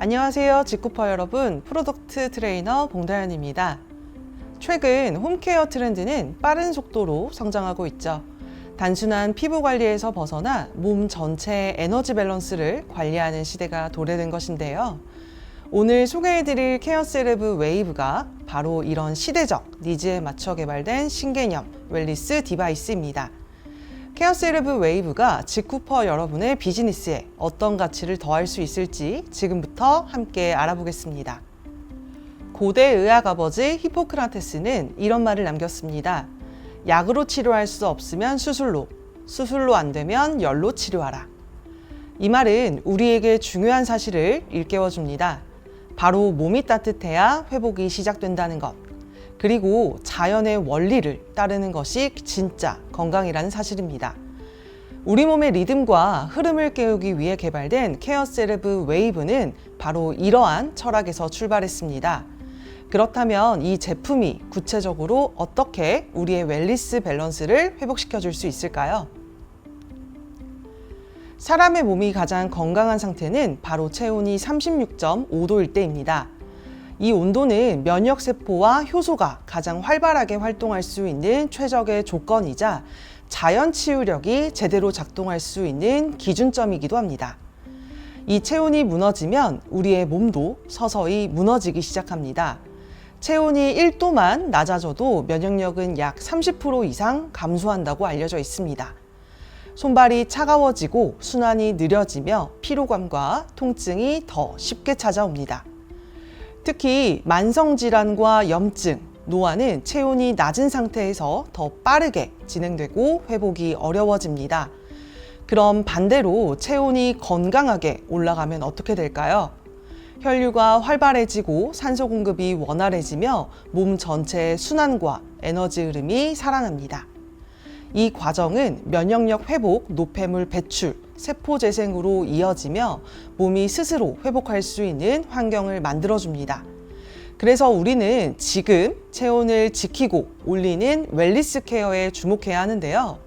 안녕하세요, 직구퍼 여러분. 프로덕트 트레이너 봉다연입니다. 최근 홈케어 트렌드는 빠른 속도로 성장하고 있죠. 단순한 피부 관리에서 벗어나 몸 전체의 에너지 밸런스를 관리하는 시대가 도래된 것인데요. 오늘 소개해드릴 케어 셀레브 웨이브가 바로 이런 시대적 니즈에 맞춰 개발된 신개념 웰니스 디바이스입니다. 케어 셀레브 웨이브가 직구퍼 여러분의 비즈니스에 어떤 가치를 더할 수 있을지 지금부터 함께 알아보겠습니다. 고대 의학 아버지 히포크라테스는 이런 말을 남겼습니다. 약으로 치료할 수 없으면 수술로, 수술로 안 되면 열로 치료하라. 이 말은 우리에게 중요한 사실을 일깨워줍니다. 바로 몸이 따뜻해야 회복이 시작된다는 것. 그리고 자연의 원리를 따르는 것이 진짜 건강이라는 사실입니다. 우리 몸의 리듬과 흐름을 깨우기 위해 개발된 케어 셀레브 웨이브는 바로 이러한 철학에서 출발했습니다. 그렇다면 이 제품이 구체적으로 어떻게 우리의 웰니스 밸런스를 회복시켜 줄 수 있을까요? 사람의 몸이 가장 건강한 상태는 바로 체온이 36.5도일 때입니다. 이 온도는 면역세포와 효소가 가장 활발하게 활동할 수 있는 최적의 조건이자 자연 치유력이 제대로 작동할 수 있는 기준점이기도 합니다. 이 체온이 무너지면 우리의 몸도 서서히 무너지기 시작합니다. 체온이 1도만 낮아져도 면역력은 약 30% 이상 감소한다고 알려져 있습니다. 손발이 차가워지고 순환이 느려지며 피로감과 통증이 더 쉽게 찾아옵니다. 특히 만성질환과 염증, 노화는 체온이 낮은 상태에서 더 빠르게 진행되고 회복이 어려워집니다. 그럼 반대로 체온이 건강하게 올라가면 어떻게 될까요? 혈류가 활발해지고 산소 공급이 원활해지며 몸 전체의 순환과 에너지 흐름이 살아납니다. 이 과정은 면역력 회복, 노폐물 배출, 세포 재생으로 이어지며 몸이 스스로 회복할 수 있는 환경을 만들어줍니다. 그래서 우리는 지금 체온을 지키고 올리는 웰니스 케어에 주목해야 하는데요.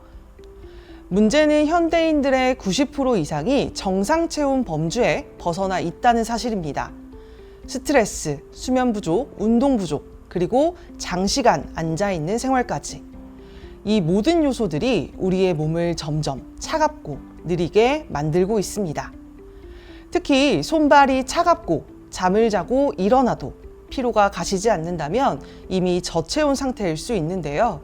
문제는 현대인들의 90% 이상이 정상 체온 범주에 벗어나 있다는 사실입니다. 스트레스, 수면 부족, 운동 부족, 그리고 장시간 앉아있는 생활까지. 이 모든 요소들이 우리의 몸을 점점 차갑고 느리게 만들고 있습니다. 특히 손발이 차갑고 잠을 자고 일어나도 피로가 가시지 않는다면 이미 저체온 상태일 수 있는데요.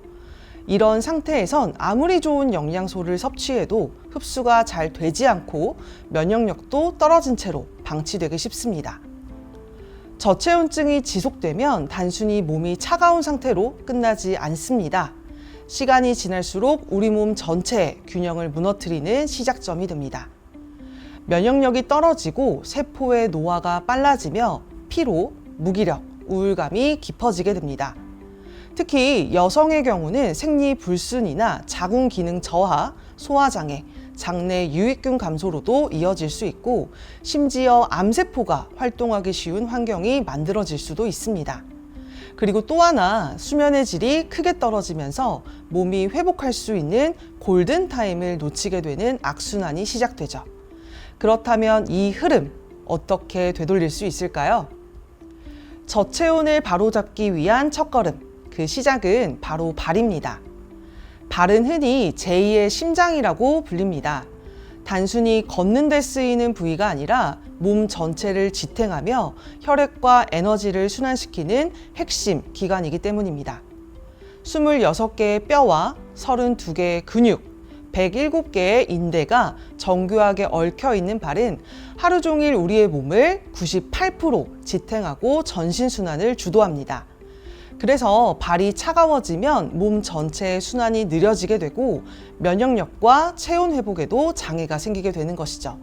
이런 상태에선 아무리 좋은 영양소를 섭취해도 흡수가 잘 되지 않고 면역력도 떨어진 채로 방치되기 쉽습니다. 저체온증이 지속되면 단순히 몸이 차가운 상태로 끝나지 않습니다. 시간이 지날수록 우리 몸 전체의 균형을 무너뜨리는 시작점이 됩니다. 면역력이 떨어지고 세포의 노화가 빨라지며 피로, 무기력, 우울감이 깊어지게 됩니다. 특히 여성의 경우는 생리불순이나 자궁 기능 저하, 소화장애, 장내 유익균 감소로도 이어질 수 있고 심지어 암세포가 활동하기 쉬운 환경이 만들어질 수도 있습니다. 그리고 또 하나 수면의 질이 크게 떨어지면서 몸이 회복할 수 있는 골든타임을 놓치게 되는 악순환이 시작되죠. 그렇다면 이 흐름 어떻게 되돌릴 수 있을까요? 저체온을 바로잡기 위한 첫걸음, 그 시작은 바로 발입니다. 발은 흔히 제2의 심장이라고 불립니다. 단순히 걷는 데 쓰이는 부위가 아니라 몸 전체를 지탱하며 혈액과 에너지를 순환시키는 핵심 기관이기 때문입니다. 26개의 뼈와 32개의 근육, 107개의 인대가 정교하게 얽혀 있는 발은 하루 종일 우리의 몸을 98% 지탱하고 전신순환을 주도합니다. 그래서 발이 차가워지면 몸 전체의 순환이 느려지게 되고 면역력과 체온 회복에도 장애가 생기게 되는 것이죠.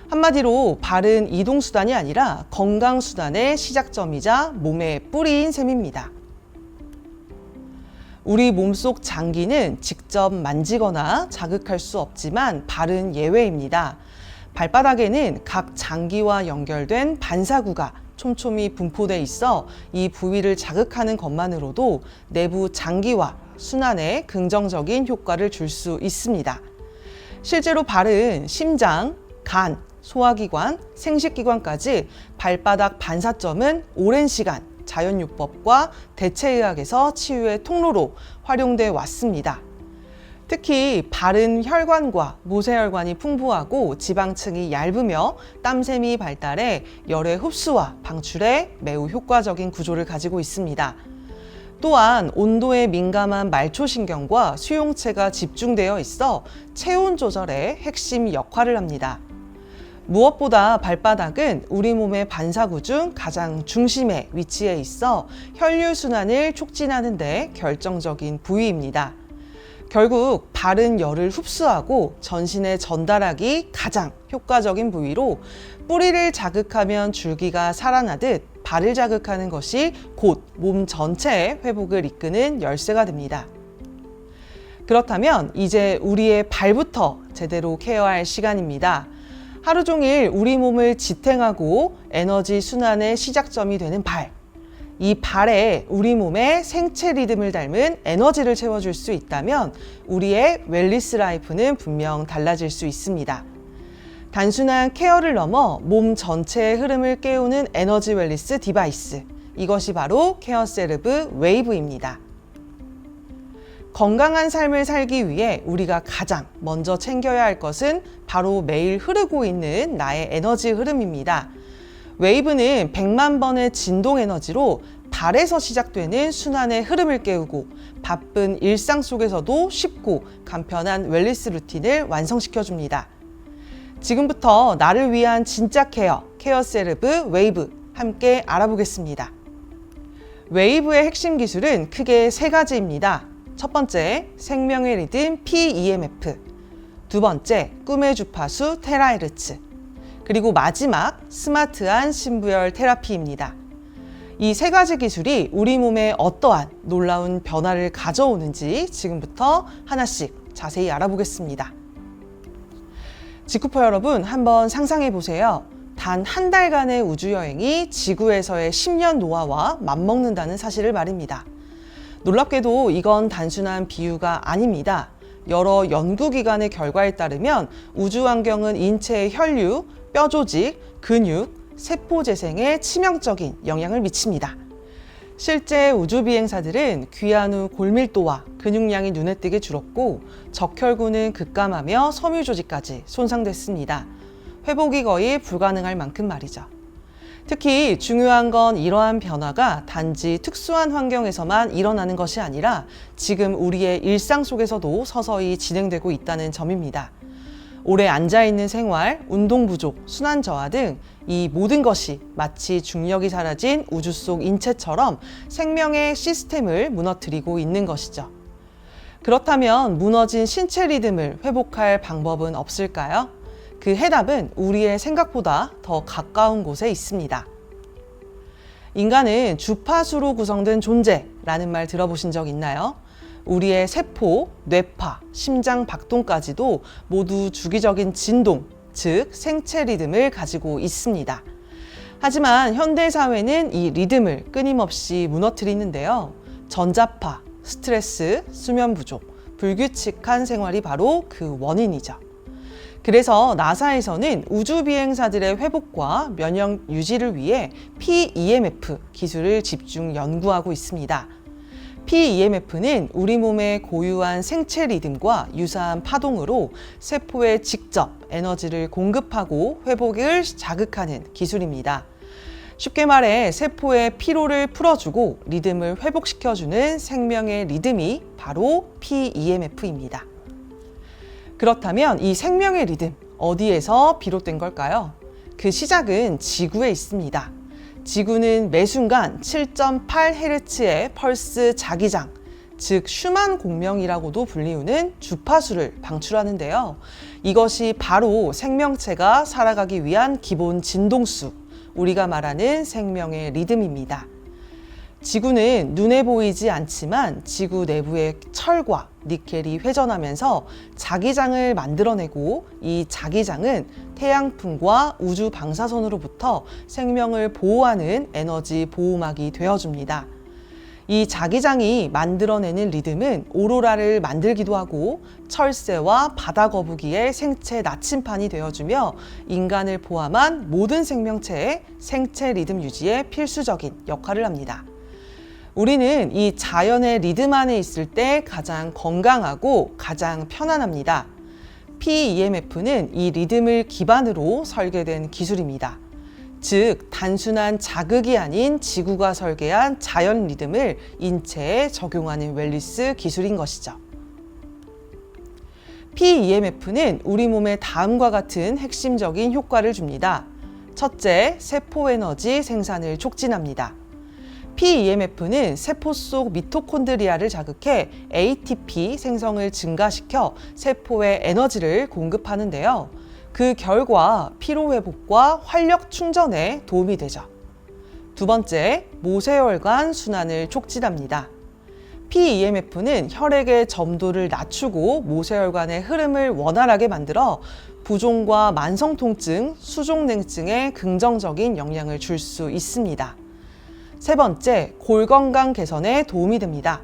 한마디로 발은 이동수단이 아니라 건강수단의 시작점이자 몸의 뿌리인 셈입니다. 우리 몸속 장기는 직접 만지거나 자극할 수 없지만 발은 예외입니다. 발바닥에는 각 장기와 연결된 반사구가 촘촘히 분포돼 있어 이 부위를 자극하는 것만으로도 내부 장기와 순환에 긍정적인 효과를 줄 수 있습니다. 실제로 발은 심장, 간, 소화기관, 생식기관까지 발바닥 반사점은 오랜 시간 자연요법과 대체의학에서 치유의 통로로 활용돼 왔습니다. 특히 발은 혈관과 모세혈관이 풍부하고 지방층이 얇으며 땀샘이 발달해 열의 흡수와 방출에 매우 효과적인 구조를 가지고 있습니다. 또한 온도에 민감한 말초신경과 수용체가 집중되어 있어 체온 조절에 핵심 역할을 합니다. 무엇보다 발바닥은 우리 몸의 반사구 중 가장 중심에 위치해 있어 혈류순환을 촉진하는 데 결정적인 부위입니다. 결국 발은 열을 흡수하고 전신에 전달하기 가장 효과적인 부위로 뿌리를 자극하면 줄기가 살아나듯 발을 자극하는 것이 곧 몸 전체의 회복을 이끄는 열쇠가 됩니다. 그렇다면 이제 우리의 발부터 제대로 케어할 시간입니다. 하루 종일 우리 몸을 지탱하고 에너지 순환의 시작점이 되는 발. 이 발에 우리 몸의 생체 리듬을 닮은 에너지를 채워줄 수 있다면 우리의 웰니스 라이프는 분명 달라질 수 있습니다. 단순한 케어를 넘어 몸 전체의 흐름을 깨우는 에너지 웰니스 디바이스. 이것이 바로 케어세르브 웨이브입니다. 건강한 삶을 살기 위해 우리가 가장 먼저 챙겨야 할 것은 바로 매일 흐르고 있는 나의 에너지 흐름입니다. 웨이브는 100만 번의 진동 에너지로 발에서 시작되는 순환의 흐름을 깨우고 바쁜 일상 속에서도 쉽고 간편한 웰니스 루틴을 완성시켜줍니다. 지금부터 나를 위한 진짜 케어, 케어세르브 웨이브 함께 알아보겠습니다. 웨이브의 핵심 기술은 크게 3가지입니다. 첫 번째, 생명의 리듬 PEMF. 두 번째, 꿈의 주파수 테라헤르츠. 그리고 마지막, 스마트한 신부열 테라피입니다. 이 3가지 기술이 우리 몸에 어떠한 놀라운 변화를 가져오는지 지금부터 하나씩 자세히 알아보겠습니다. 지쿠퍼 여러분, 한번 상상해 보세요. 단 한 달간의 우주여행이 지구에서의 10년 노화와 맞먹는다는 사실을 말입니다. 놀랍게도 이건 단순한 비유가 아닙니다. 여러 연구기관의 결과에 따르면 우주 환경은 인체의 혈류, 뼈 조직, 근육, 세포 재생에 치명적인 영향을 미칩니다. 실제 우주 비행사들은 귀환 후 골밀도와 근육량이 눈에 띄게 줄었고 적혈구는 급감하며 섬유 조직까지 손상됐습니다. 회복이 거의 불가능할 만큼 말이죠. 특히 중요한 건 이러한 변화가 단지 특수한 환경에서만 일어나는 것이 아니라 지금 우리의 일상 속에서도 서서히 진행되고 있다는 점입니다. 오래 앉아있는 생활, 운동 부족, 순환 저하 등 이 모든 것이 마치 중력이 사라진 우주 속 인체처럼 생명의 시스템을 무너뜨리고 있는 것이죠. 그렇다면 무너진 신체 리듬을 회복할 방법은 없을까요? 그 해답은 우리의 생각보다 더 가까운 곳에 있습니다. 인간은 주파수로 구성된 존재라는 말 들어보신 적 있나요? 우리의 세포, 뇌파, 심장 박동까지도 모두 주기적인 진동, 즉 생체 리듬을 가지고 있습니다. 하지만 현대 사회는 이 리듬을 끊임없이 무너뜨리는데요. 전자파, 스트레스, 수면 부족, 불규칙한 생활이 바로 그 원인이죠. 그래서 나사에서는 우주 비행사들의 회복과 면역 유지를 위해 PEMF 기술을 집중 연구하고 있습니다. PEMF는 우리 몸의 고유한 생체 리듬과 유사한 파동으로 세포에 직접 에너지를 공급하고 회복을 자극하는 기술입니다. 쉽게 말해 세포의 피로를 풀어주고 리듬을 회복시켜주는 생명의 리듬이 바로 PEMF입니다. 그렇다면 이 생명의 리듬, 어디에서 비롯된 걸까요? 그 시작은 지구에 있습니다. 지구는 매 순간 7.8Hz의 펄스 자기장, 즉 슈만 공명이라고도 불리우는 주파수를 방출하는데요. 이것이 바로 생명체가 살아가기 위한 기본 진동수, 우리가 말하는 생명의 리듬입니다. 지구는 눈에 보이지 않지만 지구 내부의 철과 니켈이 회전하면서 자기장을 만들어내고 이 자기장은 태양풍과 우주 방사선으로부터 생명을 보호하는 에너지 보호막이 되어줍니다. 이 자기장이 만들어내는 리듬은 오로라를 만들기도 하고 철새와 바다 거북이의 생체 나침판이 되어주며 인간을 포함한 모든 생명체의 생체 리듬 유지에 필수적인 역할을 합니다. 우리는 이 자연의 리듬 안에 있을 때 가장 건강하고 가장 편안합니다. PEMF는 이 리듬을 기반으로 설계된 기술입니다. 즉, 단순한 자극이 아닌 지구가 설계한 자연 리듬을 인체에 적용하는 웰니스 기술인 것이죠. PEMF는 우리 몸에 다음과 같은 핵심적인 효과를 줍니다. 첫째, 세포 에너지 생산을 촉진합니다. PEMF는 세포 속 미토콘드리아를 자극해 ATP 생성을 증가시켜 세포에 에너지를 공급하는데요. 그 결과 피로회복과 활력 충전에 도움이 되죠. 두 번째, 모세혈관 순환을 촉진합니다. PEMF는 혈액의 점도를 낮추고 모세혈관의 흐름을 원활하게 만들어 부종과 만성통증, 수족냉증에 긍정적인 영향을 줄 수 있습니다. 세 번째, 골 건강 개선에 도움이 됩니다.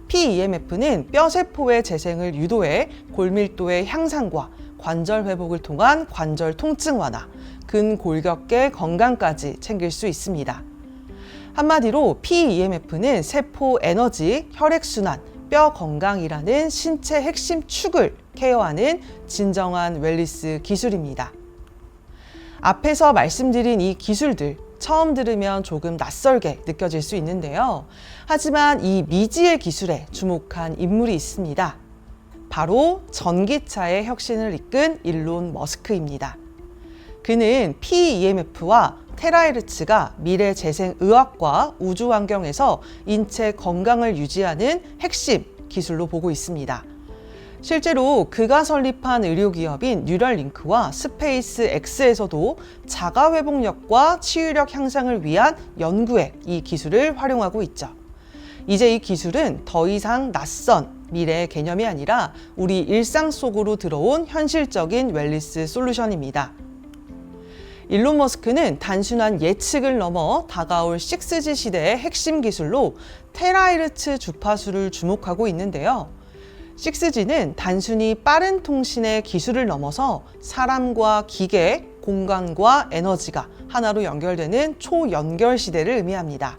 PEMF는 뼈세포의 재생을 유도해 골밀도의 향상과 관절 회복을 통한 관절 통증 완화, 근골격계 건강까지 챙길 수 있습니다. 한마디로 PEMF는 세포 에너지, 혈액순환, 뼈 건강이라는 신체 핵심 축을 케어하는 진정한 웰니스 기술입니다. 앞에서 말씀드린 이 기술들, 처음 들으면 조금 낯설게 느껴질 수 있는데요. 하지만 이 미지의 기술에 주목한 인물이 있습니다. 바로 전기차의 혁신을 이끈 일론 머스크입니다. 그는 PEMF와 테라헤르츠가 미래 재생 의학과 우주 환경에서 인체 건강을 유지하는 핵심 기술로 보고 있습니다. 실제로 그가 설립한 의료기업인 뉴럴링크와 스페이스X에서도 자가 회복력과 치유력 향상을 위한 연구에 이 기술을 활용하고 있죠. 이제 이 기술은 더 이상 낯선 미래의 개념이 아니라 우리 일상 속으로 들어온 현실적인 웰니스 솔루션입니다. 일론 머스크는 단순한 예측을 넘어 다가올 6G 시대의 핵심 기술로 테라헤르츠 주파수를 주목하고 있는데요. 6G는 단순히 빠른 통신의 기술을 넘어서 사람과 기계, 공간과 에너지가 하나로 연결되는 초연결 시대를 의미합니다.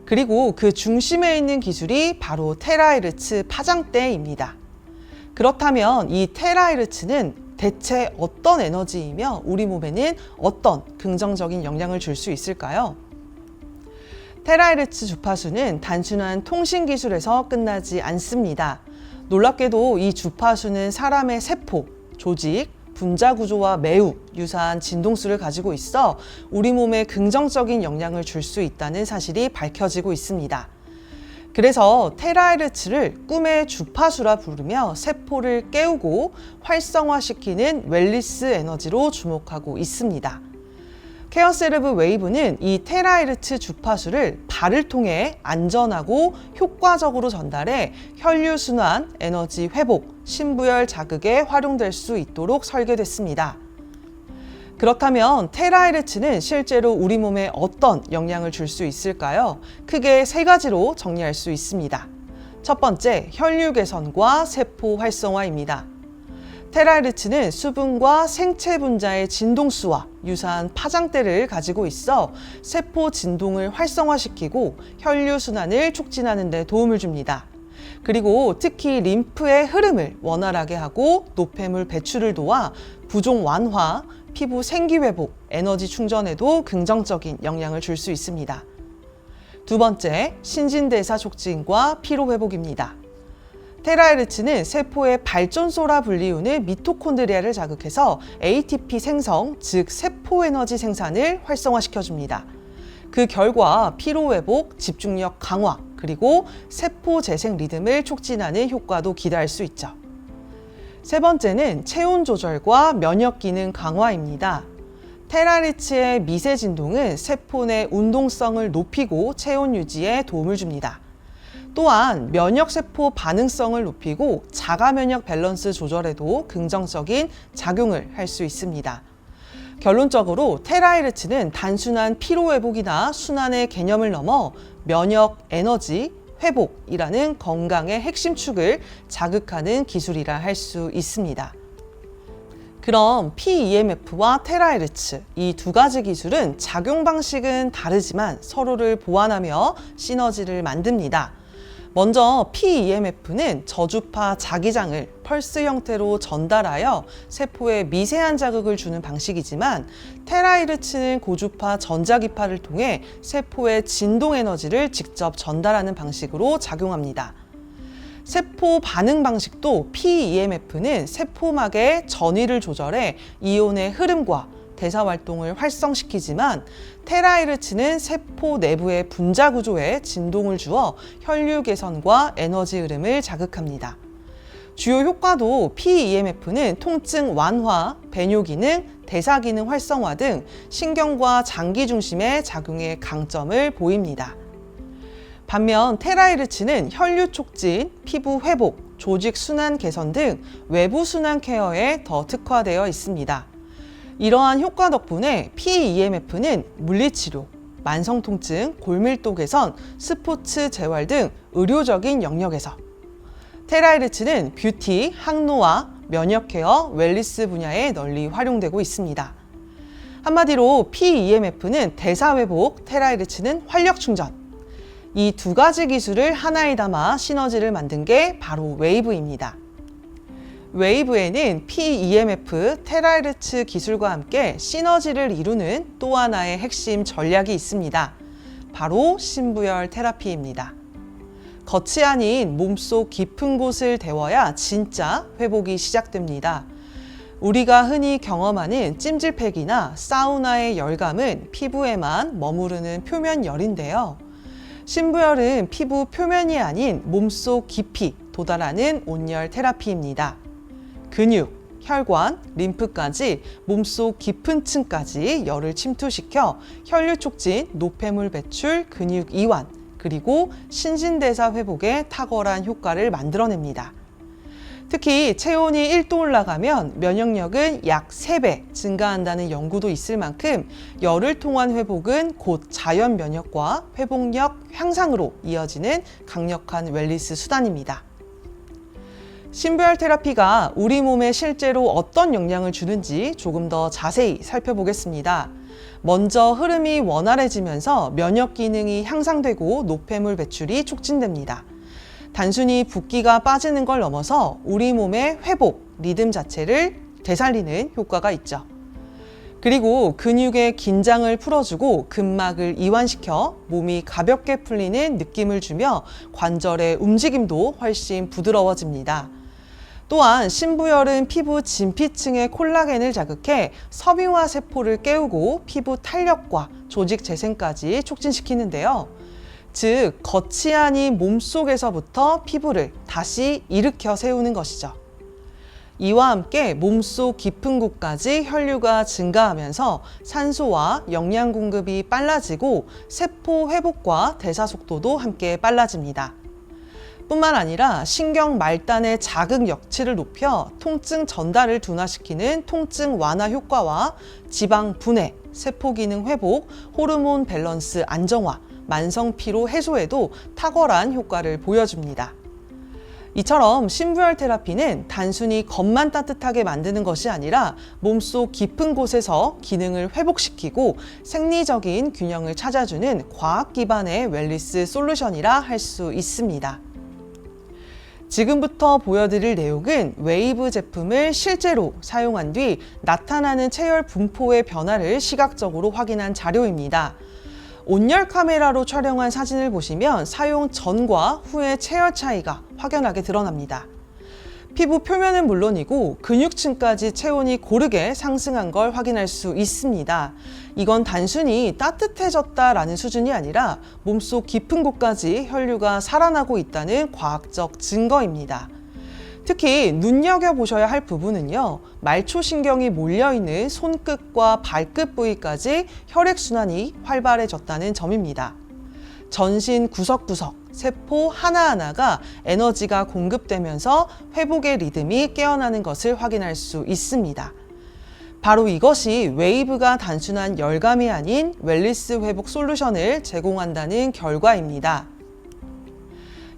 그리고 그 중심에 있는 기술이 바로 테라헤르츠 파장대입니다. 그렇다면 이 테라헤르츠는 대체 어떤 에너지이며 우리 몸에는 어떤 긍정적인 영향을 줄 수 있을까요? 테라헤르츠 주파수는 단순한 통신 기술에서 끝나지 않습니다. 놀랍게도 이 주파수는 사람의 세포, 조직, 분자 구조와 매우 유사한 진동수를 가지고 있어 우리 몸에 긍정적인 영향을 줄 수 있다는 사실이 밝혀지고 있습니다. 그래서 테라헤르츠를 꿈의 주파수라 부르며 세포를 깨우고 활성화시키는 웰니스 에너지로 주목하고 있습니다. 케어세르브 웨이브는 이 테라헤르츠 주파수를 발을 통해 안전하고 효과적으로 전달해 혈류순환, 에너지 회복, 신부열 자극에 활용될 수 있도록 설계됐습니다. 그렇다면 테라헤르츠는 실제로 우리 몸에 어떤 영향을 줄 수 있을까요? 크게 세 가지로 정리할 수 있습니다. 첫 번째, 혈류 개선과 세포 활성화입니다. 테라헤르츠는 수분과 생체 분자의 진동수와 유사한 파장대를 가지고 있어 세포 진동을 활성화시키고 혈류순환을 촉진하는 데 도움을 줍니다. 그리고 특히 림프의 흐름을 원활하게 하고 노폐물 배출을 도와 부종 완화, 피부 생기회복, 에너지 충전에도 긍정적인 영향을 줄 수 있습니다. 두 번째, 신진대사 촉진과 피로회복입니다. 테라헤르츠는 세포의 발전소라 불리우는 미토콘드리아를 자극해서 ATP 생성, 즉 세포 에너지 생산을 활성화시켜줍니다. 그 결과 피로회복, 집중력 강화, 그리고 세포 재생 리듬을 촉진하는 효과도 기대할 수 있죠. 세 번째는 체온 조절과 면역 기능 강화입니다. 테라헤르츠의 미세 진동은 세포 내 운동성을 높이고 체온 유지에 도움을 줍니다. 또한 면역세포 반응성을 높이고 자가 면역 밸런스 조절에도 긍정적인 작용을 할 수 있습니다. 결론적으로 테라이르츠는 단순한 피로회복이나 순환의 개념을 넘어 면역, 에너지, 회복이라는 건강의 핵심 축을 자극하는 기술이라 할 수 있습니다. 그럼 PEMF와 테라이르츠 이 두 가지 기술은 작용 방식은 다르지만 서로를 보완하며 시너지를 만듭니다. 먼저 PEMF는 저주파 자기장을 펄스 형태로 전달하여 세포에 미세한 자극을 주는 방식이지만 테라이르츠는 고주파 전자기파를 통해 세포에 진동 에너지를 직접 전달하는 방식으로 작용합니다. 세포 반응 방식도 PEMF는 세포막의 전위를 조절해 이온의 흐름과 대사 활동을 활성시키지만 테라이르츠는 세포 내부의 분자 구조에 진동을 주어 혈류 개선과 에너지 흐름을 자극합니다. 주요 효과도 PEMF는 통증 완화, 배뇨 기능, 대사 기능 활성화 등 신경과 장기 중심의 작용에 강점을 보입니다. 반면 테라이르츠는 혈류 촉진, 피부 회복, 조직 순환 개선 등 외부 순환 케어에 더 특화되어 있습니다. 이러한 효과 덕분에 PEMF는 물리치료, 만성통증, 골밀도 개선, 스포츠 재활 등 의료적인 영역에서, 테라이르츠는 뷰티, 항노화, 면역 케어, 웰니스 분야에 널리 활용되고 있습니다. 한마디로 PEMF는 대사 회복, 테라이르츠는 활력 충전. 이 두 가지 기술을 하나에 담아 시너지를 만든 게 바로 웨이브입니다. 웨이브에는 PEMF, 테라이르츠 기술과 함께 시너지를 이루는 또 하나의 핵심 전략이 있습니다. 바로 신부열 테라피입니다. 겉이 아닌 몸속 깊은 곳을 데워야 진짜 회복이 시작됩니다. 우리가 흔히 경험하는 찜질팩이나 사우나의 열감은 피부에만 머무르는 표면 열인데요. 신부열은 피부 표면이 아닌 몸속 깊이 도달하는 온열 테라피입니다. 근육, 혈관, 림프까지 몸속 깊은 층까지 열을 침투시켜 혈류 촉진, 노폐물 배출, 근육 이완, 그리고 신진대사 회복에 탁월한 효과를 만들어냅니다. 특히 체온이 1도 올라가면 면역력은 약 3배 증가한다는 연구도 있을 만큼 열을 통한 회복은 곧 자연 면역과 회복력 향상으로 이어지는 강력한 웰니스 수단입니다. 신부열 테라피가 우리 몸에 실제로 어떤 영향을 주는지 조금 더 자세히 살펴보겠습니다. 먼저 흐름이 원활해지면서 면역 기능이 향상되고 노폐물 배출이 촉진됩니다. 단순히 붓기가 빠지는 걸 넘어서 우리 몸의 회복, 리듬 자체를 되살리는 효과가 있죠. 그리고 근육의 긴장을 풀어주고 근막을 이완시켜 몸이 가볍게 풀리는 느낌을 주며 관절의 움직임도 훨씬 부드러워집니다. 또한 신부열은 피부 진피층의 콜라겐을 자극해 섬유화 세포를 깨우고 피부 탄력과 조직 재생까지 촉진시키는데요. 즉, 겉이 아닌 몸속에서부터 피부를 다시 일으켜 세우는 것이죠. 이와 함께 몸속 깊은 곳까지 혈류가 증가하면서 산소와 영양 공급이 빨라지고 세포 회복과 대사 속도도 함께 빨라집니다. 뿐만 아니라 신경 말단의 자극 역치를 높여 통증 전달을 둔화시키는 통증 완화 효과와 지방 분해, 세포 기능 회복, 호르몬 밸런스 안정화, 만성 피로 해소에도 탁월한 효과를 보여줍니다. 이처럼 신부열 테라피는 단순히 겉만 따뜻하게 만드는 것이 아니라 몸속 깊은 곳에서 기능을 회복시키고 생리적인 균형을 찾아주는 과학 기반의 웰니스 솔루션이라 할 수 있습니다. 지금부터 보여드릴 내용은 웨이브 제품을 실제로 사용한 뒤 나타나는 체열 분포의 변화를 시각적으로 확인한 자료입니다. 온열 카메라로 촬영한 사진을 보시면 사용 전과 후의 체열 차이가 확연하게 드러납니다. 피부 표면은 물론이고 근육층까지 체온이 고르게 상승한 걸 확인할 수 있습니다. 이건 단순히 따뜻해졌다라는 수준이 아니라 몸속 깊은 곳까지 혈류가 살아나고 있다는 과학적 증거입니다. 특히 눈여겨보셔야 할 부분은요, 말초신경이 몰려있는 손끝과 발끝 부위까지 혈액순환이 활발해졌다는 점입니다. 전신 구석구석, 세포 하나하나가 에너지가 공급되면서 회복의 리듬이 깨어나는 것을 확인할 수 있습니다. 바로 이것이 웨이브가 단순한 열감이 아닌 웰리스 회복 솔루션을 제공한다는 결과입니다.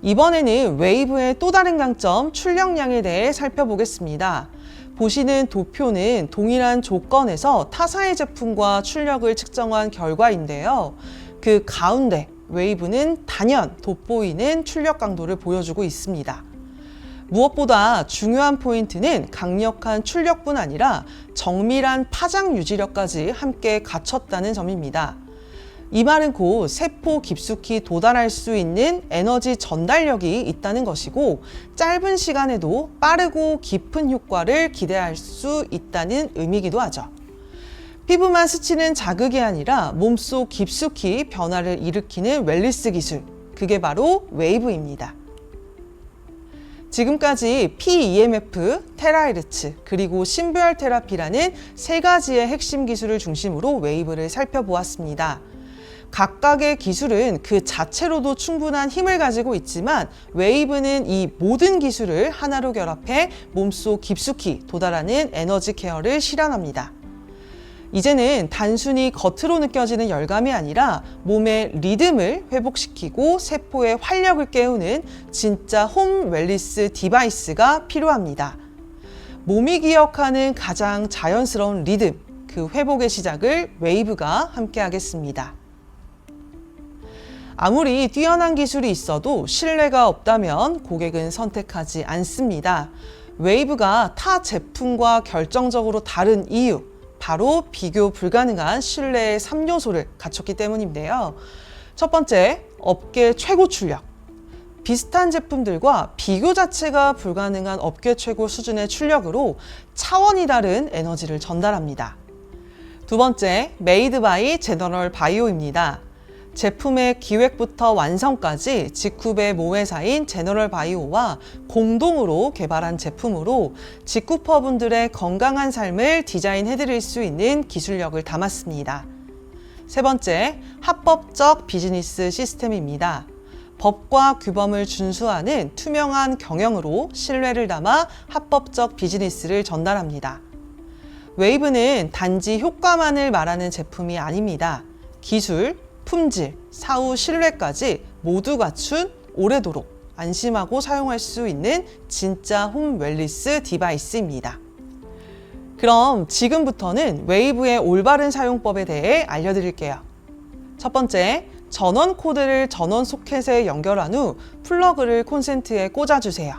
이번에는 웨이브의 또 다른 강점, 출력량에 대해 살펴보겠습니다. 보시는 도표는 동일한 조건에서 타사의 제품과 출력을 측정한 결과인데요. 그 가운데 웨이브는 단연 돋보이는 출력 강도를 보여주고 있습니다. 무엇보다 중요한 포인트는 강력한 출력뿐 아니라 정밀한 파장 유지력까지 함께 갖췄다는 점입니다. 이 말은 곧 세포 깊숙이 도달할 수 있는 에너지 전달력이 있다는 것이고, 짧은 시간에도 빠르고 깊은 효과를 기대할 수 있다는 의미이기도 하죠. 피부만 스치는 자극이 아니라 몸속 깊숙이 변화를 일으키는 웰리스 기술, 그게 바로 웨이브입니다. 지금까지 PEMF, 테라헤르츠, 그리고 심부열 테라피라는 세 가지의 핵심 기술을 중심으로 웨이브를 살펴보았습니다. 각각의 기술은 그 자체로도 충분한 힘을 가지고 있지만 웨이브는 이 모든 기술을 하나로 결합해 몸속 깊숙이 도달하는 에너지 케어를 실현합니다. 이제는 단순히 겉으로 느껴지는 열감이 아니라 몸의 리듬을 회복시키고 세포의 활력을 깨우는 진짜 홈 웰리스 디바이스가 필요합니다. 몸이 기억하는 가장 자연스러운 리듬, 그 회복의 시작을 웨이브가 함께 하겠습니다. 아무리 뛰어난 기술이 있어도 신뢰가 없다면 고객은 선택하지 않습니다. 웨이브가 타 제품과 결정적으로 다른 이유, 바로 비교 불가능한 신뢰의 3요소를 갖췄기 때문인데요. 첫 번째, 업계 최고 출력. 비슷한 제품들과 비교 자체가 불가능한 업계 최고 수준의 출력으로 차원이 다른 에너지를 전달합니다. 두 번째, 메이드 바이 제너럴 바이오입니다. 제품의 기획부터 완성까지 직후배 모회사인 제너럴 바이오와 공동으로 개발한 제품으로 직후퍼분들의 건강한 삶을 디자인해드릴 수 있는 기술력을 담았습니다. 세 번째, 합법적 비즈니스 시스템입니다. 법과 규범을 준수하는 투명한 경영으로 신뢰를 담아 합법적 비즈니스를 전달합니다. 웨이브는 단지 효과만을 말하는 제품이 아닙니다. 기술, 품질, 사후 신뢰까지 모두 갖춘 오래도록 안심하고 사용할 수 있는 진짜 홈 웰리스 디바이스입니다. 그럼 지금부터는 웨이브의 올바른 사용법에 대해 알려드릴게요. 첫 번째, 전원 코드를 전원 소켓에 연결한 후 플러그를 콘센트에 꽂아주세요.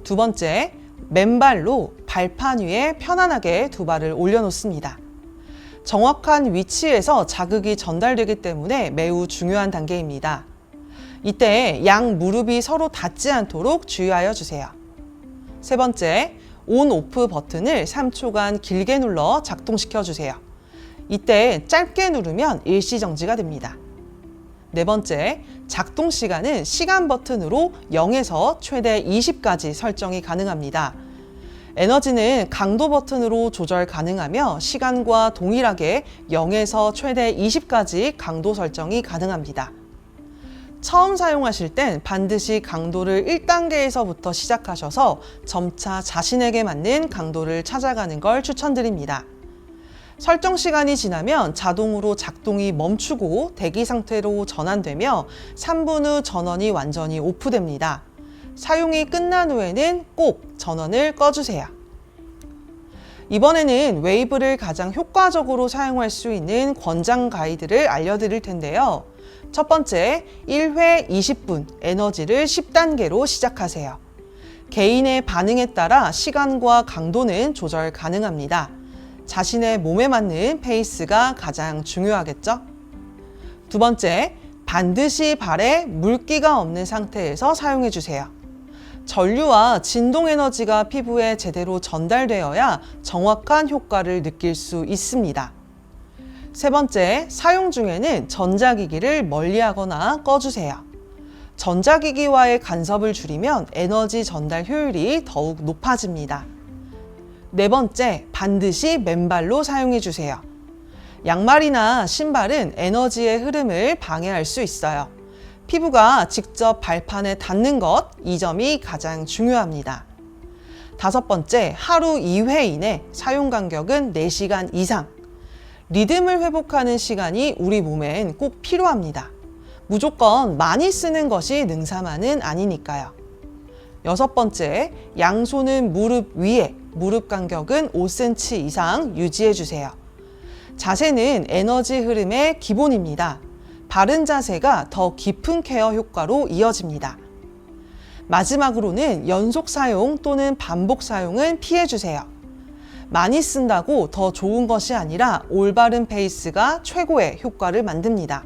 두 번째, 맨발로 발판 위에 편안하게 두 발을 올려놓습니다. 정확한 위치에서 자극이 전달되기 때문에 매우 중요한 단계입니다. 이때 양 무릎이 서로 닿지 않도록 주의하여 주세요. 세 번째, 온 오프 버튼을 3초간 길게 눌러 작동시켜 주세요. 이때 짧게 누르면 일시정지가 됩니다. 네 번째, 작동 시간은 시간 버튼으로 0에서 최대 20까지 설정이 가능합니다. 에너지는 강도 버튼으로 조절 가능하며 시간과 동일하게 0에서 최대 20까지 강도 설정이 가능합니다. 처음 사용하실 땐 반드시 강도를 1단계에서부터 시작하셔서 점차 자신에게 맞는 강도를 찾아가는 걸 추천드립니다. 설정 시간이 지나면 자동으로 작동이 멈추고 대기 상태로 전환되며 3분 후 전원이 완전히 오프됩니다. 사용이 끝난 후에는 꼭 전원을 꺼주세요. 이번에는 웨이브를 가장 효과적으로 사용할 수 있는 권장 가이드를 알려드릴 텐데요. 첫 번째, 1회 20분 에너지를 10단계로 시작하세요. 개인의 반응에 따라 시간과 강도는 조절 가능합니다. 자신의 몸에 맞는 페이스가 가장 중요하겠죠? 두 번째, 반드시 발에 물기가 없는 상태에서 사용해 주세요. 전류와 진동 에너지가 피부에 제대로 전달되어야 정확한 효과를 느낄 수 있습니다. 세 번째, 사용 중에는 전자기기를 멀리하거나 꺼주세요. 전자기기와의 간섭을 줄이면 에너지 전달 효율이 더욱 높아집니다. 네 번째, 반드시 맨발로 사용해 주세요. 양말이나 신발은 에너지의 흐름을 방해할 수 있어요. 피부가 직접 발판에 닿는 것, 이 점이 가장 중요합니다. 5번째, 하루 2회 이내, 사용 간격은 4시간 이상. 리듬을 회복하는 시간이 우리 몸엔 꼭 필요합니다. 무조건 많이 쓰는 것이 능사만은 아니니까요. 6번째, 양손은 무릎 위에, 무릎 간격은 5cm 이상 유지해 주세요. 자세는 에너지 흐름의 기본입니다. 바른 자세가 더 깊은 케어 효과로 이어집니다. 마지막으로는 연속 사용 또는 반복 사용은 피해 주세요. 많이 쓴다고 더 좋은 것이 아니라 올바른 페이스가 최고의 효과를 만듭니다.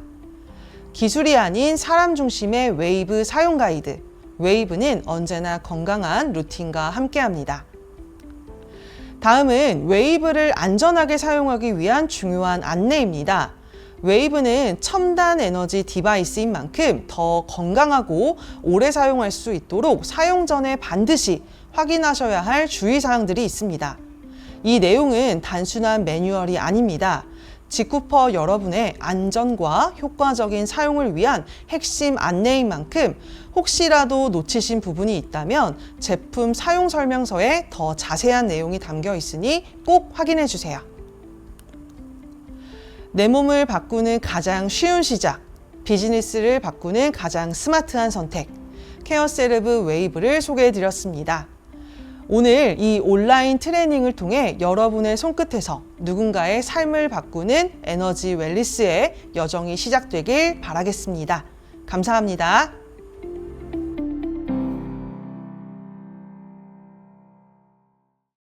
기술이 아닌 사람 중심의 웨이브 사용 가이드. 웨이브는 언제나 건강한 루틴과 함께합니다. 다음은 웨이브를 안전하게 사용하기 위한 중요한 안내입니다. 웨이브는 첨단 에너지 디바이스인 만큼 더 건강하고 오래 사용할 수 있도록 사용 전에 반드시 확인하셔야 할 주의사항들이 있습니다. 이 내용은 단순한 매뉴얼이 아닙니다. 직구퍼 여러분의 안전과 효과적인 사용을 위한 핵심 안내인 만큼 혹시라도 놓치신 부분이 있다면 제품 사용 설명서에 더 자세한 내용이 담겨 있으니 꼭 확인해 주세요. 내 몸을 바꾸는 가장 쉬운 시작, 비즈니스를 바꾸는 가장 스마트한 선택, 케어셀브 웨이브를 소개해 드렸습니다. 오늘 이 온라인 트레이닝을 통해 여러분의 손끝에서 누군가의 삶을 바꾸는 에너지 웰리스의 여정이 시작되길 바라겠습니다. 감사합니다.